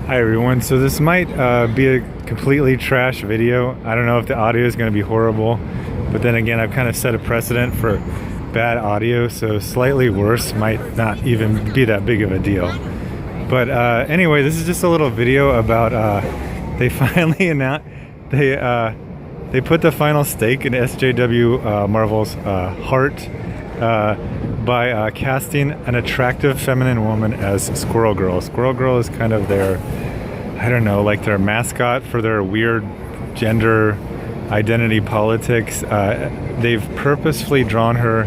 Hi everyone, so this might be a completely trash video. I don't know if the audio is going to be horrible, but then again I've kind of set a precedent for bad audio, so slightly worse might not even be that big of a deal. But anyway, this is just a little video about they finally announced they put the final stake in SJW Marvel's heart by casting an attractive feminine woman as Squirrel Girl. Squirrel Girl is kind of their, I don't know, like their mascot for their weird gender identity politics. They've purposefully drawn her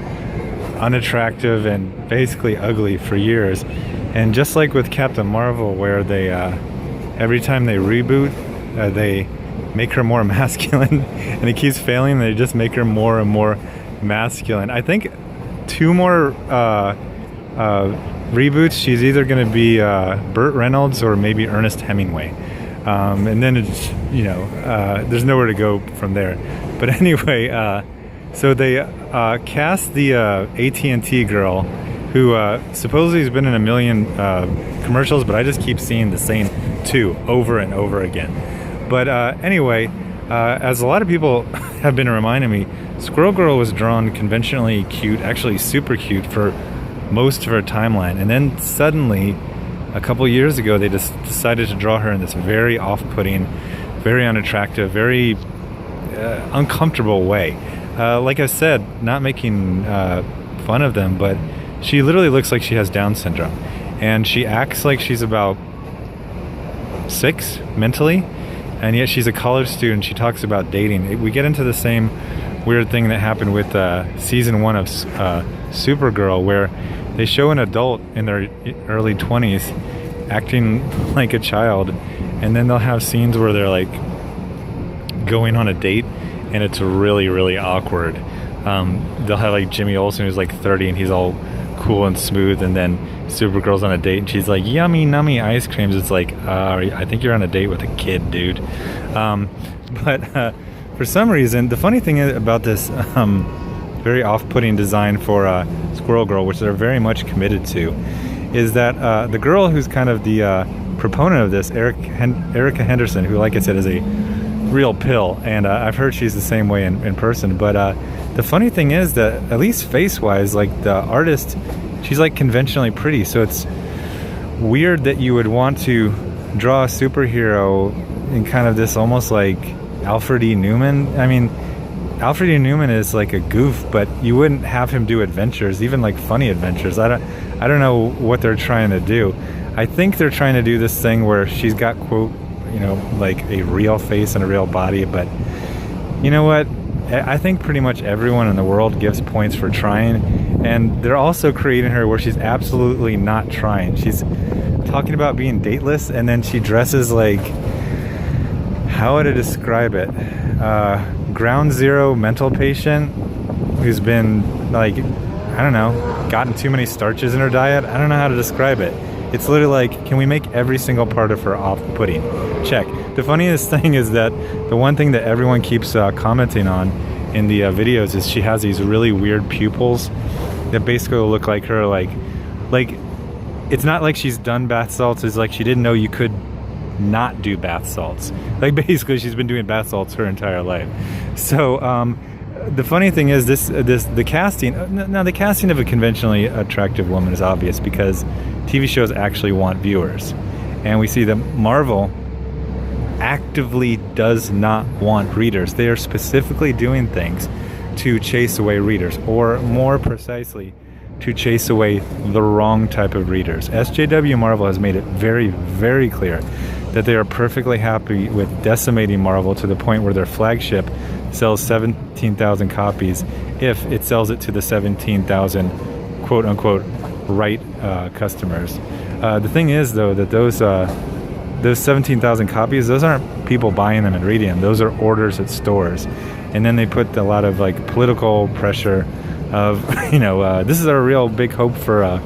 unattractive and basically ugly for years. And just like with Captain Marvel, where they every time they reboot, they make her more masculine, and it keeps failing. They just make her more and more masculine. I think 2 more reboots, she's either going to be Burt Reynolds or maybe Ernest Hemingway, and then it's, you know, there's nowhere to go from there. But anyway, so they cast the AT&T girl, who supposedly has been in a million commercials, but I just keep seeing the same 2 over and over again. But anyway, as a lot of people have been reminding me, Squirrel Girl was drawn conventionally cute, actually super cute, for most of her timeline. And then suddenly, a couple years ago, they just decided to draw her in this very off-putting, very unattractive, very uncomfortable way. Like I said, not making fun of them, but she literally looks like she has Down syndrome. And she acts like she's about 6 mentally, and yet she's a college student. She talks about dating. We get into the same weird thing that happened with season 1 of Supergirl, where they show an adult in their early 20s acting like a child, and then they'll have scenes where they're like going on a date, and it's really, really awkward. They'll have like Jimmy Olsen, who's like 30, and he's all cool and smooth, and then Supergirl's on a date and she's like, yummy nummy ice creams. It's like, I think you're on a date with a kid, dude. But for some reason, the funny thing about this very off-putting design for Squirrel Girl, which they're very much committed to, is that the girl who's kind of the proponent of this, Erica Henderson, who, like I said, is a real pill, and I've heard she's the same way in person. But the funny thing is that, at least face-wise, like the artist, she's like conventionally pretty, so it's weird that you would want to draw a superhero in kind of this almost like Alfred E. Newman. I mean, Alfred E. Newman is like a goof, but you wouldn't have him do adventures, even like funny adventures. I don't know what they're trying to do. I think they're trying to do this thing where she's got, quote, you know, like a real face and a real body. But you know what? I think pretty much everyone in the world gives points for trying, and they're also creating her where she's absolutely not trying. She's talking about being dateless, and then she dresses like, how would I describe it? Ground zero mental patient who's been, like, I don't know, gotten too many starches in her diet. I don't know how to describe it. It's literally like, can we make every single part of her off-putting? Check. The funniest thing is that the one thing that everyone keeps commenting on in the videos is she has these really weird pupils that basically look like her, like it's not like she's done bath salts. It's like she didn't know you could not do bath salts. Like, basically she's been doing bath salts her entire life. So the funny thing is the casting, now the casting of a conventionally attractive woman is obvious because TV shows actually want viewers, and we see that Marvel actively does not want readers. They are specifically doing things to chase away readers, or more precisely, to chase away the wrong type of readers. SJW Marvel has made it very, very clear that they are perfectly happy with decimating Marvel to the point where their flagship sells 17,000 copies if it sells it to the 17,000 quote-unquote right customers. The thing is, though, that those 17,000 copies, those aren't people buying them and reading them. Those are orders at stores. And then they put a lot of like political pressure of, you know, this is a real big hope for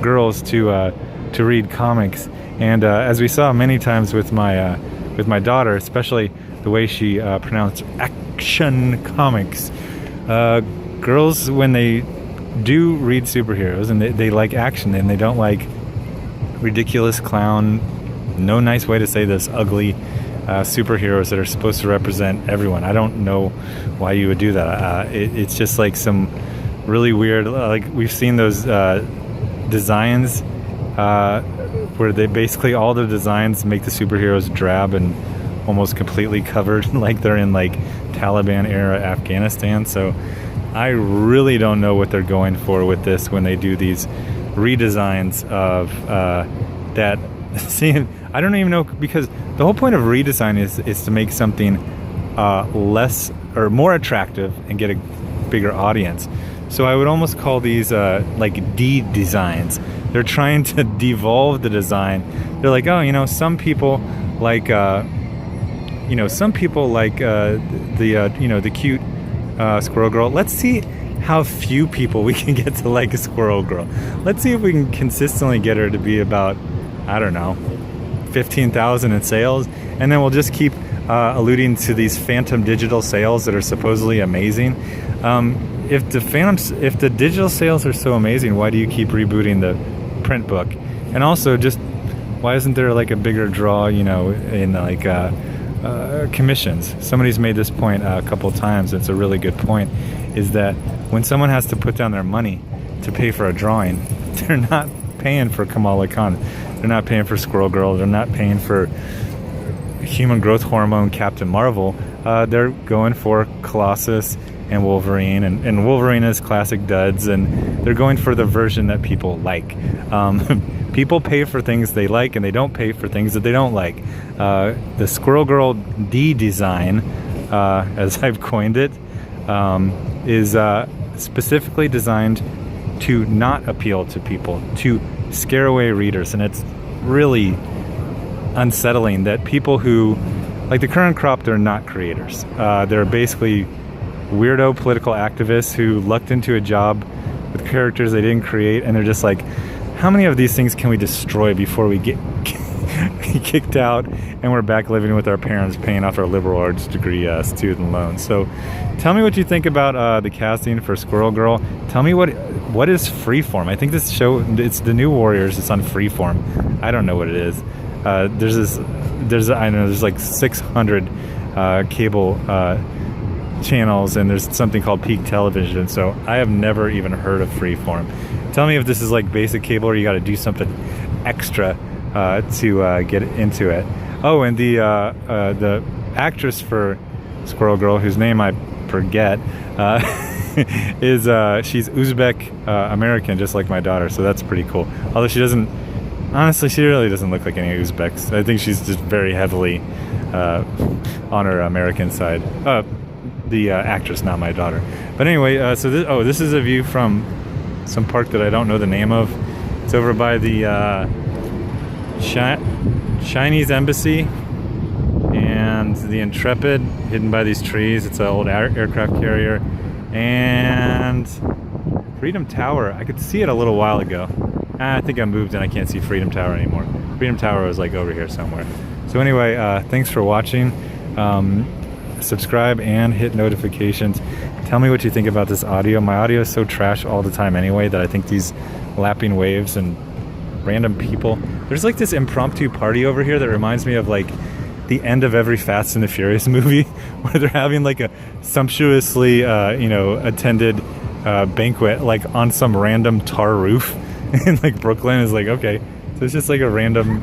girls to read comics. And as we saw many times with my daughter, especially the way she pronounced Action Comics, girls, when they do read superheroes and they like action and they don't like ridiculous clown no nice way to say this, ugly superheroes that are supposed to represent everyone. I don't know why you would do that. It's just like some really weird, like we've seen those designs where they basically, all the designs make the superheroes drab and almost completely covered like they're in like Taliban era Afghanistan. So I really don't know what they're going for with this when they do these redesigns of that. See, I don't even know, because the whole point of redesign is to make something less or more attractive and get a bigger audience. So I would almost call these like de-designs. They're trying to devolve the design. They're like, oh, you know, some people like the cute squirrel girl. Let's see how few people we can get to like a squirrel girl. Let's see if we can consistently get her to be about, I don't know, 15,000 in sales, and then we'll just keep alluding to these phantom digital sales that are supposedly amazing. If the digital sales are so amazing, why do you keep rebooting the print book? And also, just why isn't there like a bigger draw, you know, in like commissions? Somebody's made this point a couple times. It's a really good point, is that when someone has to put down their money to pay for a drawing, they're not paying for Kamala Khan. They're not paying for Squirrel Girl. They're not paying for human growth hormone Captain Marvel. They're going for Colossus and Wolverine, and Wolverine is classic duds, and they're going for the version that people like. People pay for things they like, and they don't pay for things that they don't like. The Squirrel Girl D-design, as I've coined it, is specifically designed to not appeal to people, to scare away readers. And it's really unsettling that people who, like the current crop, they're not creators. They're basically weirdo political activists who lucked into a job with characters they didn't create, and they're just like, how many of these things can we destroy before we get kicked out and we're back living with our parents paying off our liberal arts degree student loans? So tell me what you think about the casting for Squirrel Girl. Tell me what is Freeform. I think this show, it's the New Warriors, it's on Freeform. I don't know what it is. There's like 600 cable channels, and there's something called Peak Television, so I have never even heard of Freeform. Tell me if this is like basic cable or you got to do something extra to get into it. Oh, and the actress for Squirrel Girl, whose name I forget, is she's Uzbek American, just like my daughter, so that's pretty cool. Although she really doesn't look like any Uzbeks. I think she's just very heavily on her American side. The actress, not my daughter. But anyway, so this is a view from some park that I don't know the name of. It's over by the Chinese embassy and the Intrepid, hidden by these trees. It's an old aircraft carrier. And Freedom Tower, I could see it a little while ago. I think I moved and I can't see Freedom Tower anymore. Freedom Tower was like over here somewhere. So anyway, thanks for watching. Subscribe and hit notifications. Tell me what you think about this audio. My audio is so trash all the time anyway that I think these lapping waves and random people. There's like this impromptu party over here that reminds me of like the end of every Fast and the Furious movie, where they're having like a sumptuously attended banquet like on some random tar roof in like Brooklyn. Is like, okay, so it's just like a random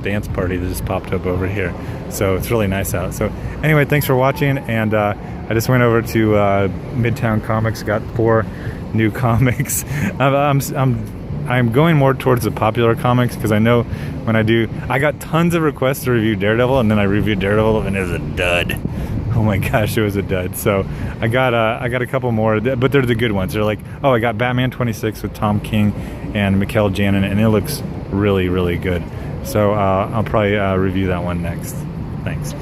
dance party that just popped up over here. So it's really nice out. So anyway, thanks for watching, and I just went over to Midtown Comics, got 4 new comics. I'm going more towards the popular comics, because I know when I got tons of requests to review Daredevil, and then I reviewed Daredevil and it was a dud. Oh my gosh, it was a dud. So I got a couple more, but they're the good ones. They're like, oh, I got Batman 26 with Tom King and Mikhail Janin, and it looks really, really good. So I'll probably review that one next. Thanks.